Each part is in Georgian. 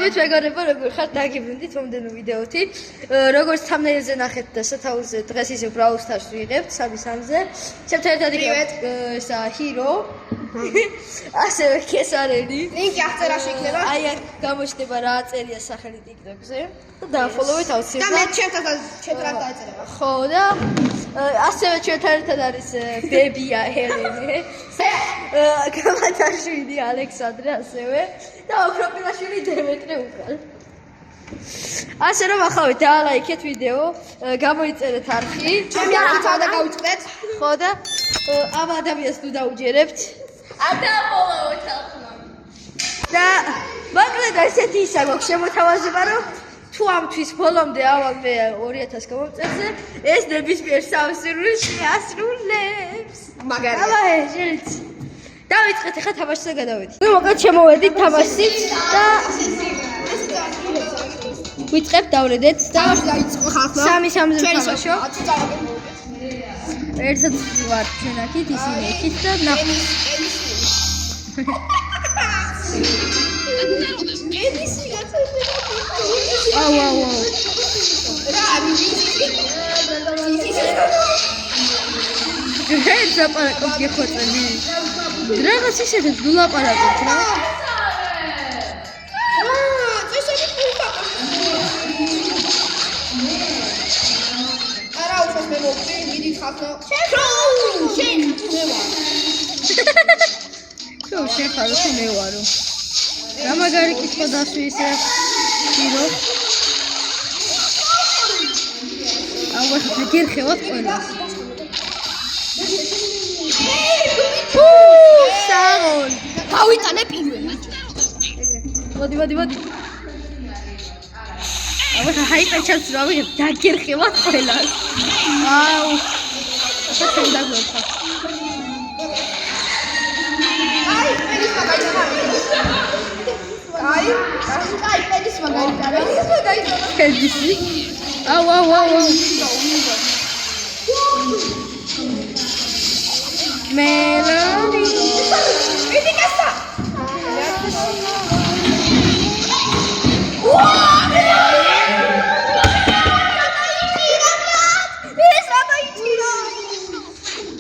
მოგესალმებით მეგობრებო, როგორ ხართ? დაგიბრუნდით მომდენო ვიდეოთი. როგორც thumbnail-ზე ნახეთ და სათავეზე დღეს ისე Brawl Stars ვიღებთ 3-3-ზე. ჩემთან ერთად ესა ჰირო. ასევე კესარელი. ლინკი აღწერაში იქნება. აი აქ გამოჩნდება რა წერია სახელი TikTok-ზე. და დაfollow-ით აუცილებლად. და მე ჩემთან დაეწერება. ხო და ასევე ჩვენთან ერთად არის ბებია ჰელენე. გამათაშვილი ალექსანდრე ასევე და ოქროპილაშვილი დემეტრე უკრალ. ასე რომ ახავით დაალაიქეთ ვიდეო, გამოიწერეთ არხი. ჩემი არხითა და გავიწყდეთ. ხო და ამ ადამიანს თუ დაუჯერებთ. აბდაფოლოოთ ახლა. და მოკლედ ესეთი ისა გვაქვს შემოთავაზება, რომ თუ ამ თვის ბოლომდე ავალ მე 2000 გამომწერზე, ეს ნებისმიერ სამსურვილს შეასრულებს. მაგარია. აბა შეიძლება დავიწყეთ ახლა თამაშზე გადავედით. ნუ მოკლედ შემოვედით თამაშით და ვიწყებ დავრედეთ და დაიწყო ხალხო. 3-3-ზე თამაშო. 10 წავაგეთ. ერთად ვარ ჩვენ აქეთ ისინი იქით და ნახეთ. აუ. ეს აპარატი გეხოწები. რაღაც ისეთებს გულაპარაკობთ რა. არა უშავს მე მოვწი, მიდით ხალხო. შენ მე ვარ. ხო, შენ ხარ თუ მე ვარო. რა მაგარი კითხვა დასვი ისე ჰირო. აუ ახლა გერხევათ ყველას. საღოლ. გავიტანე პირველად. მოდი. აუ ახლა ჰაიპერჩაც რა ვიღებ, დაგერხევათ ყველას. აუ. ახლა შენ დაგვერხა. აი, პედის მაგალითად. კედისი. აუ. მელონი. მიდი გასა.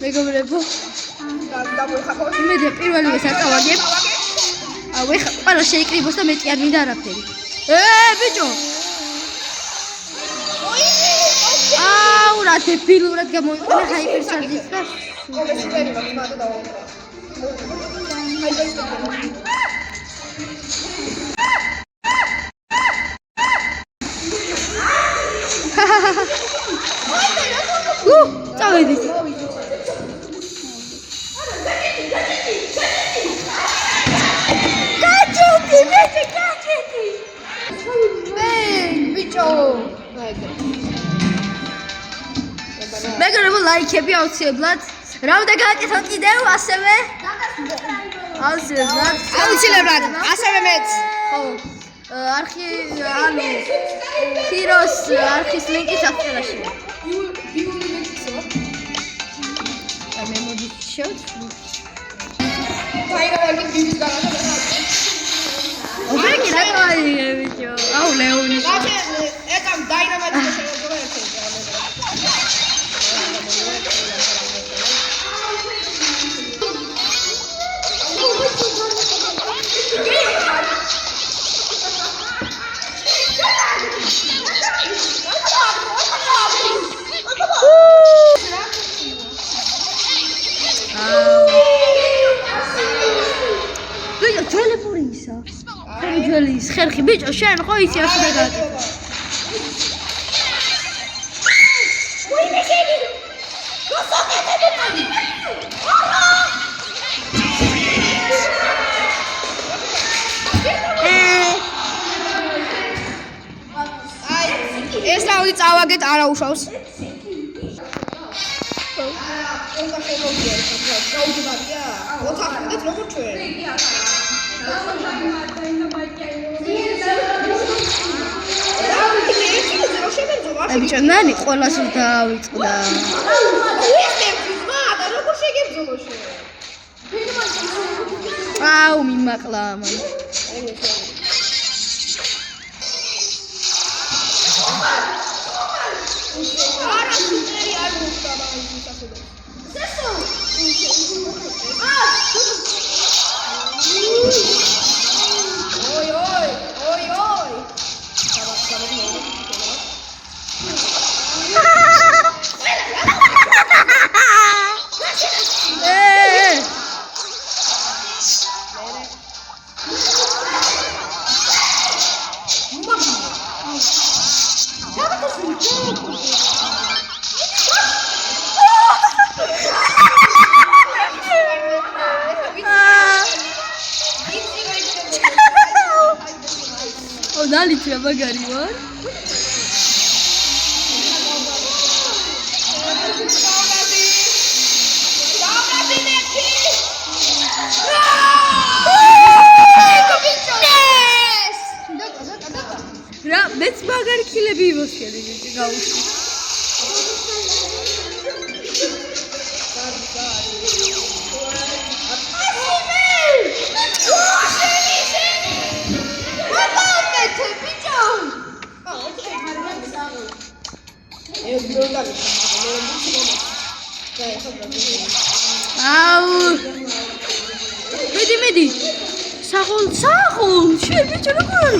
მეგობრებო, დავიხახო. იმედია პირველივე საწავაგებ. აუ ეხლა ყველა შეიკრიბოს და მეტი არ მინდა არაფერი. ბიჭო. აუ რა დებილურად გამოიყენა ჰაიპერჩარჯის და კომესიტერი მაქვს მანდ დავაყრა. წავედით. გაჭეთი. ბიჭო. მეგობრებო, ლაიქები აუცილებლად. რა უნდა გააკეთოთ კიდევ ასევე? აუცილებლად. ასევე მეც. ხო. არხი ანუ ჰიროს არხის ლინკი საფრთხეში. მე მოდი შევწვი. დაირავალი ბიბის განადა. ოფეგი რა ყავია ბიჭო. აუ ლეონი. ბაჭე, ეკამ დაირავალი შეიძლება ერთად. ბიჭო, ჯოლებული ისა. ხერი ჯოლის, ხერხი ბიჭო, შენ ხო ისი ასე და გააკეთე. ვინმე შენი? გასაკეთებ მაგი. აი, ეს რაუნდი წავაგეთ, არა უშავს. უნდა შემოვიდე, გაუძბარია. ოთახმოდეთ როგორ ჩვენ. ბიჭო, ნანი ყველას დავიწყდა. როგორ შეგებძოლო შენ? აუ მიმაკლა მან. არა სუპერი არ მოხდა მაგის სახელად. სესო. ოი. ნალიცია მაგარი ვარ. რა მეც მაგარი ქილები იმოსქენი გიჭი გაუში. აუ მედი საღოლ შენ ბიჭო როგორ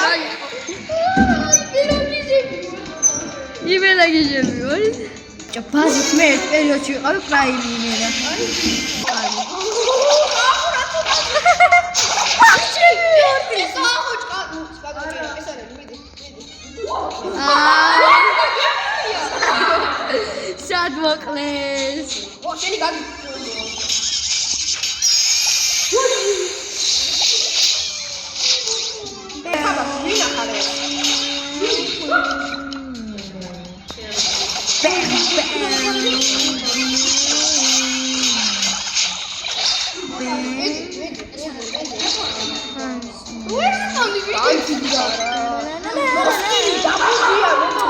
არის იმენა გიჟები ვარ ბაზით მე ერთ პერიოდში ვიყავი პრაიმი იმენა სად მოკლეს შენი გაგი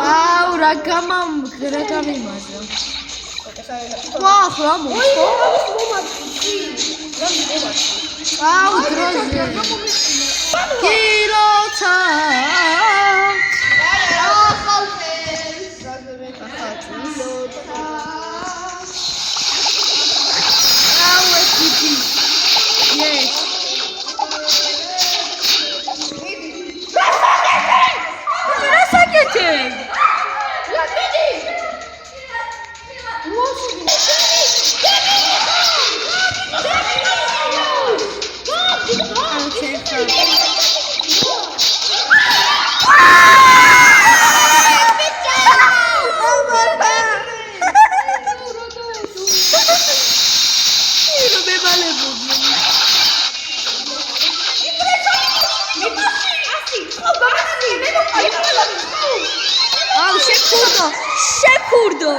აუ რა გამიმაზა ვახლა მოხო აუ დროზე კილოცა აუ ესეთი yes შეკურდო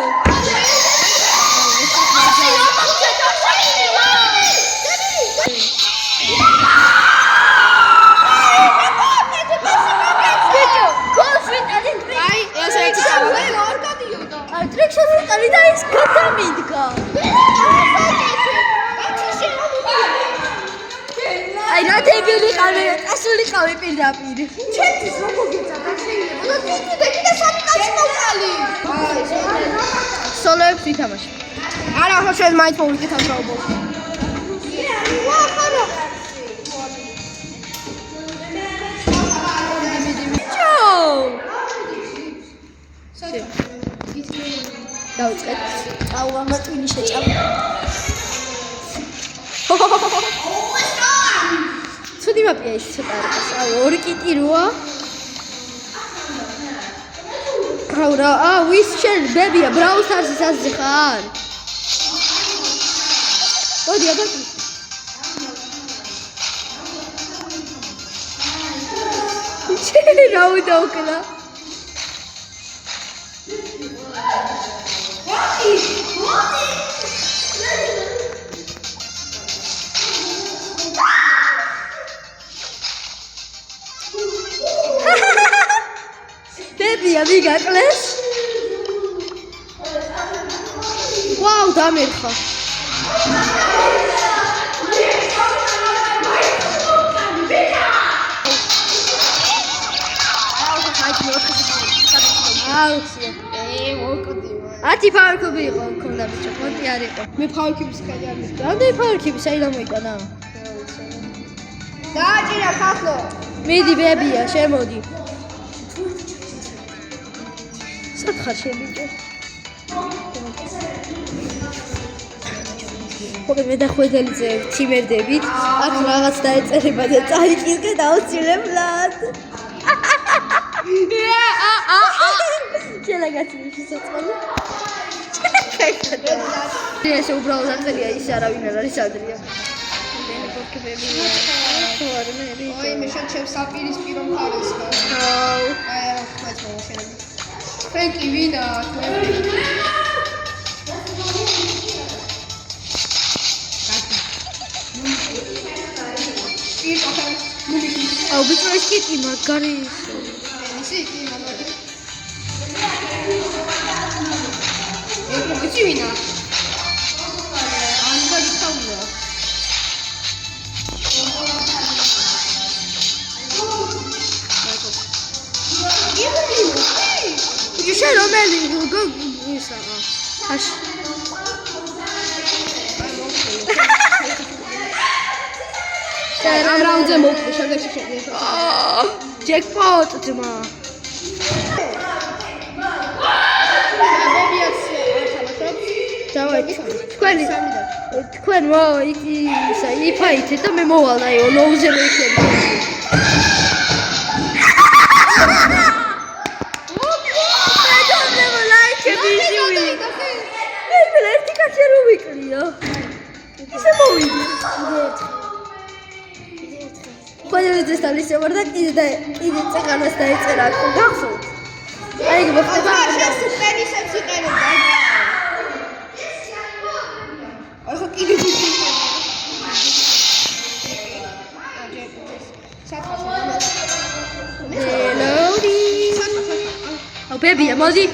და ის გადამიდგა აი რა დებილი ყავი წასულიყავი პირდაპირ ჩემთვის როგორ გეწადა შეიძლება და კიდე სამი კაცი მოვყალი სოლოებს ვითამაში არა ხო შენ მაინც მოვიკეთა საუბარს ვახარო დავწყეთ. აუ ამა ტვინი შეჭამ. ცუდი მაპია ის ცოტა არის. აუ ორი კიტი როა. აუ რა, ვის შენ ბებია ბრაულ სტარსის ასზე ხარ? მოდი აბა. შენ რა უდაუკლა? ბებია მიგაკლეს? ვაუ დამერხა. აუციო. მოკდი. 10 ფარკები იყო ქონდა ბიჭო, ხონტი არ იყო. მე ფალკიბის ხელი არ მისდა. რამდენი ფარკები საიდან მოიტანა? დააჭირა ხახლო. მიდი ბებია, შემოდი. სათხარ შემიდე. მოგე მე დახვედელიძე თიმერდებით, აქ რაღაც დაეწერება და წაიკისკენ დაუცილებლად. შენაგაცი შესაძლებელი. ეს უბრალოდ აწერია ის არავინ არ არის ადრია. ой, მე შეჩევ საპირისპირო მხარეს ხარ. აუ. აი, რა ხმაწყო შეიძლება. Thank you, Vina. აუ ბიჭო ეს კი მაგარი ისე კი მაგარი. ეს ვინა? ან გაიქაულა. შენ რომელი ისაა? აში. ამ რაუნდზე მოვხდი, შემდეგში შეგიერთო. ჯეკპოტ ძმა. დავაი. თქვენ ისა იფაითეთ და მე მოვალ აი ლოუზე მეიქნება. ისე მოვიდი. ყველა ძესტალის ვარ და კიდე წეგანას დაეწერა ხო გახსოვთ? აი მოხდება. შენ სუპერისებს იყენებ. აი ხო კიდე ელოდი. აუ ბებია მოდი.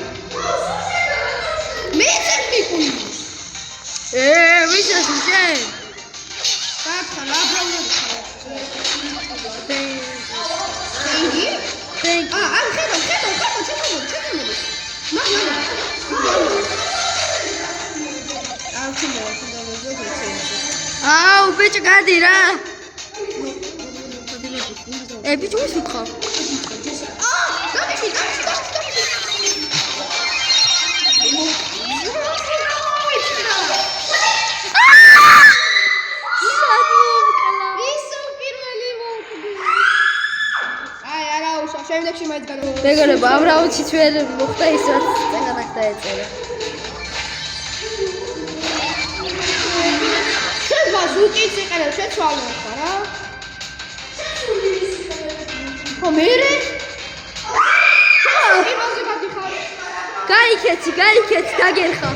მე წეკული. ვისაც შენ? კაცო, ლაბრაუნი. არ ხედავ. აუ ბიჭო გადი რა. ბიჭო ის ვიქო. შემდეგში მაინც გადავიდე. მეგობრებო, ამ რაუნდშიც ვერ მოხდა ის რაც წეგანაკ დაეწერა. შენ მას უკიც იყენებ, შეცვალო ხარ რა? ხო მერე? იმაზე გადიხარ. გაიქეცი, დაგერხა.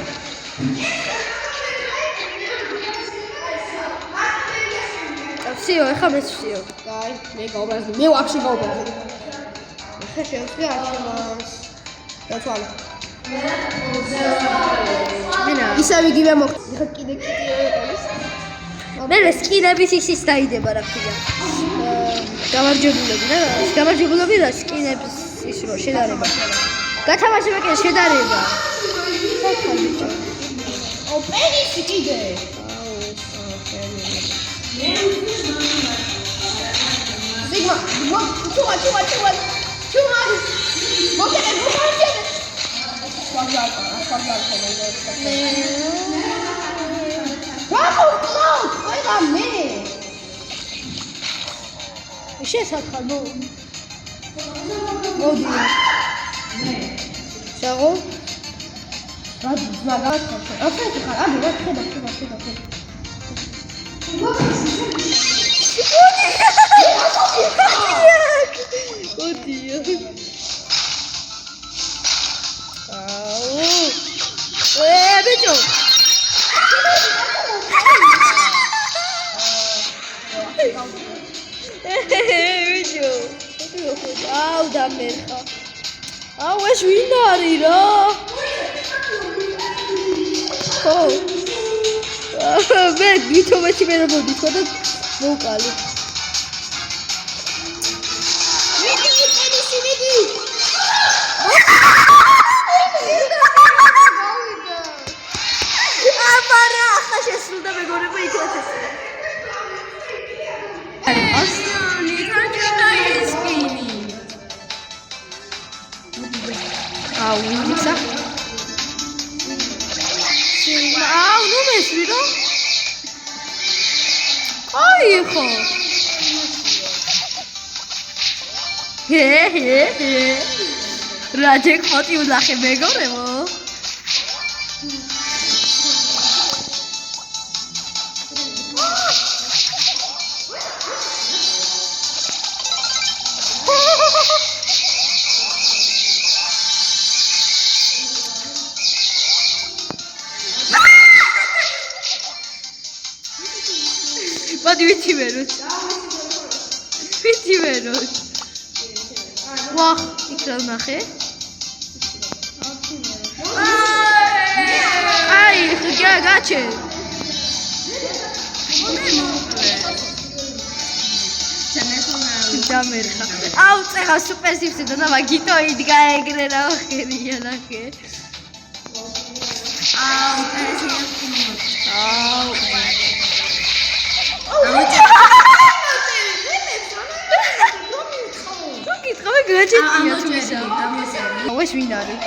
ვსიო, ეხა მეც ვსიო. აი, მე გავბრაზდი. მე ვაფშე გავბრაზდი. ეხა შევსვი არჩევანს. დაწვალე. მენა. ისევ იგივე მოხდა. ეხა კიდე ეყოლის. მე სკინების ისის დაიდება რა ქვია. გამარჯვებულები რა? გამარჯვებულები რა სკინების ის რო შედარება. გათამაშება კი შედარება. საერთოდ ბიჭო. პენისი კიდე. Sigma, too much. Mokene. შესაძლოა მოდი. შეგო? რა მაგას ხარ? ახლა ხარ, ადი რა ხედა. ოდია. აუ. ბიჭო. ბიჭო. აუ დამერხა. აუ ეს ვინ არის რა? ხო. მე გითხოვეთი მე რომ მოდი ხო და მოვყალი. მიდი. ახლა შესრულდა მეგობრებო იქაც ეს. აუ, ისა. აუ, ნუ მესვი რა. აი ხო. რა ჯეკპოტი ვნახე მეგობრებო. What do you think about it? Wah, ikram nahe. Ay, kya gache? Jamerha. Au, tsega super sipsi da magito idga egre ra kheriya nahe. Au, au. Come gadgetია თუ ისა. აუეს ვინ არის?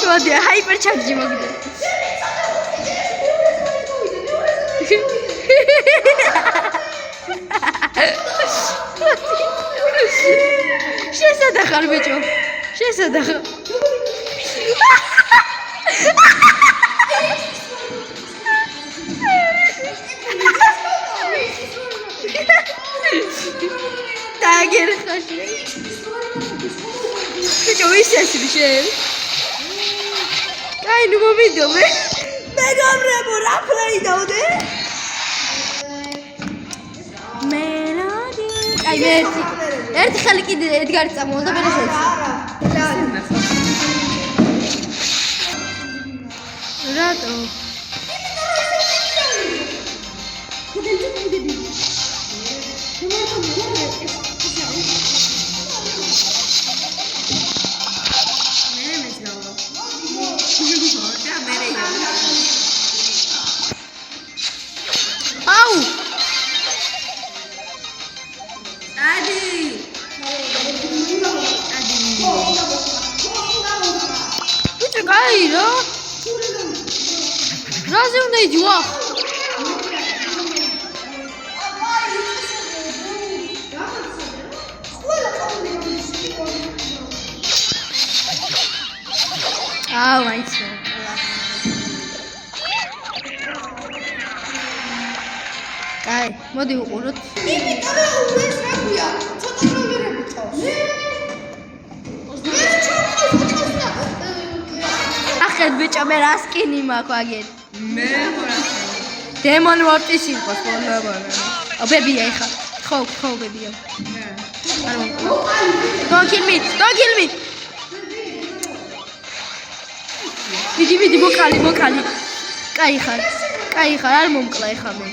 What hyper charge მოგდე. შესადახარ ბიჭო. შესადახარ. Tagir khashi. Bicho isesri sher. Kai nu momido me. Megabrebo ra play daude. Melody. Ai merti. Erti khali kide Edgar წამოვდა მე შეეცი. Rato. Au! Adi! Bitte geil, ja? Razum ne jua. Ah, weiß schon. Geil, მოდი უყუროთ. იმიტომ რომ ეს რა ქვია, ცოტა ნომერები წავს. ახეთ ბიჭო მე რა სკინი მაქვს აგერ. მე ხორა. დემონ მორტის იყოს მოგება. აბებია ეხა. ხო ბებია. Don't kill me. ვიდი მოკალი. კაი ხარ, არ მომკლა ეხა მე.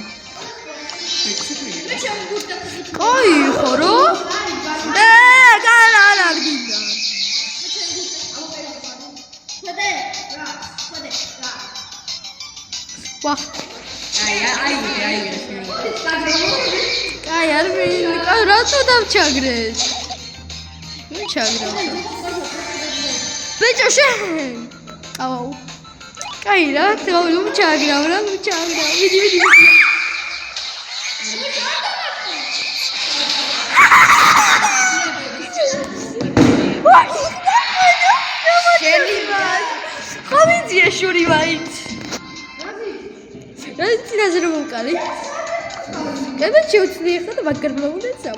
კაი ხარო? გალა გინდა. ვახ. აი არ ვინ, რატო დავჩაგრეს? ვინ ჩაგრა? ბიჭო შენ. აუ. კაი რა, რომ ჩაგრა. ვიდი. ხომიძია შური მაინც. რა წინაზე რომ მომკალი? გადა შეუცვლი ხა და მაგარ მოუნეცა.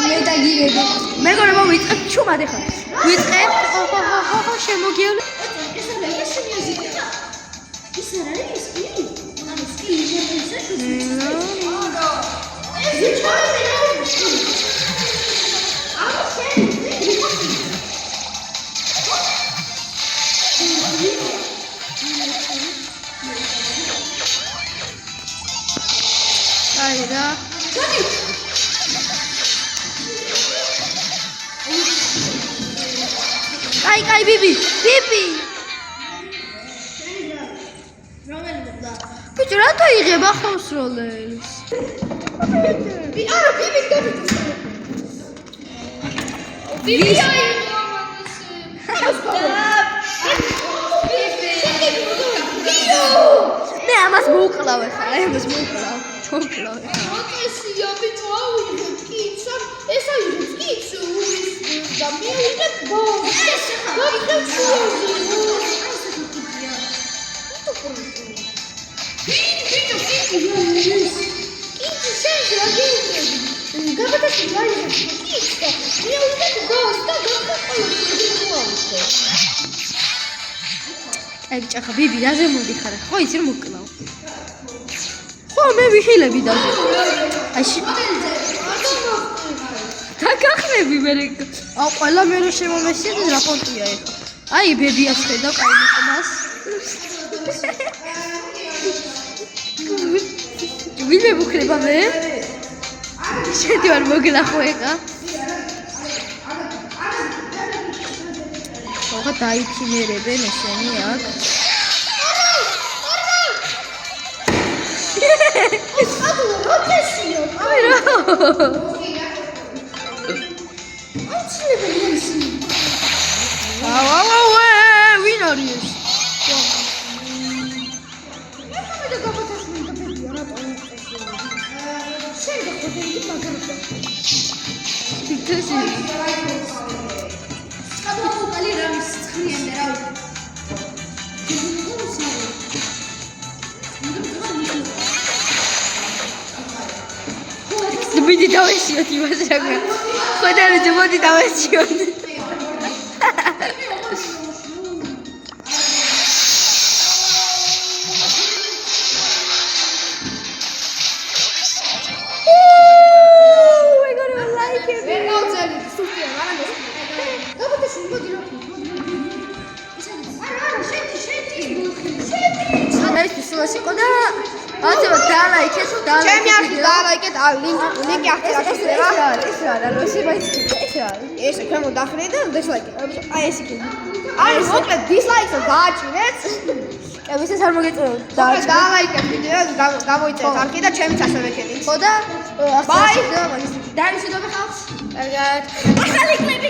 მე დაგირები. მეგონა მოვიწყებ ჩუმად ხა. ვიწყებ. ხო, შემოგივლე. ეს არის სკილი. კაი ბიბი ბიჭო რატო იღებ ახავს როლებს არა ბიბი ბიბი მე ამას მოუკლავ ხარ ამას მოუკლავ ჩოკლავ ოტესია ბიჭო აუიღებ კიცა ეს აიღებს კიცს და მე ვიღებ ბოს გაიგებ აი ჭახა ბიბი დაზე მოდიხარ ხო იცი რომ მოკლავ ხო მე ვიხილები დაზე აი დაგახნები მე აუ ყველა მე რო შემომესწრე რა პონტია ეხა აი ბებიას ხედავ კაი მიყმას ვინმე მუქრება მე შედი ვარ მოგლახო ეხა ხა დაიქიმერებენ ესენი აქ ოტესია აი რა აუ ვინ არის ეს Bidi davasiyot imaz raga. Khoda ro bidi davasiyot. Oh my god, I like it. ვერ გავწელი სულია არა გაბატონი მოდი რა არა შედი Ana is sulashi qoda. Აცება დალაიქეთ ჩემი არხი დალაიქეთ ლინკი ახლა გასწრება ეს რა როსი მაიცი ეს რა ესე ქვემო დახრე და დისლაიკი აი ეს იქნება აი მოკლედ დისლაიქს დააჭირეთ ვისაც არ მოგეწონა დალაიქეთ ვიდეო გამოიწერეთ არხი და ჩემიც ასევე შეგიძლიათ ხო და ბაი დაიმშვიდობე ხალხს კარგად ახალი კლიპი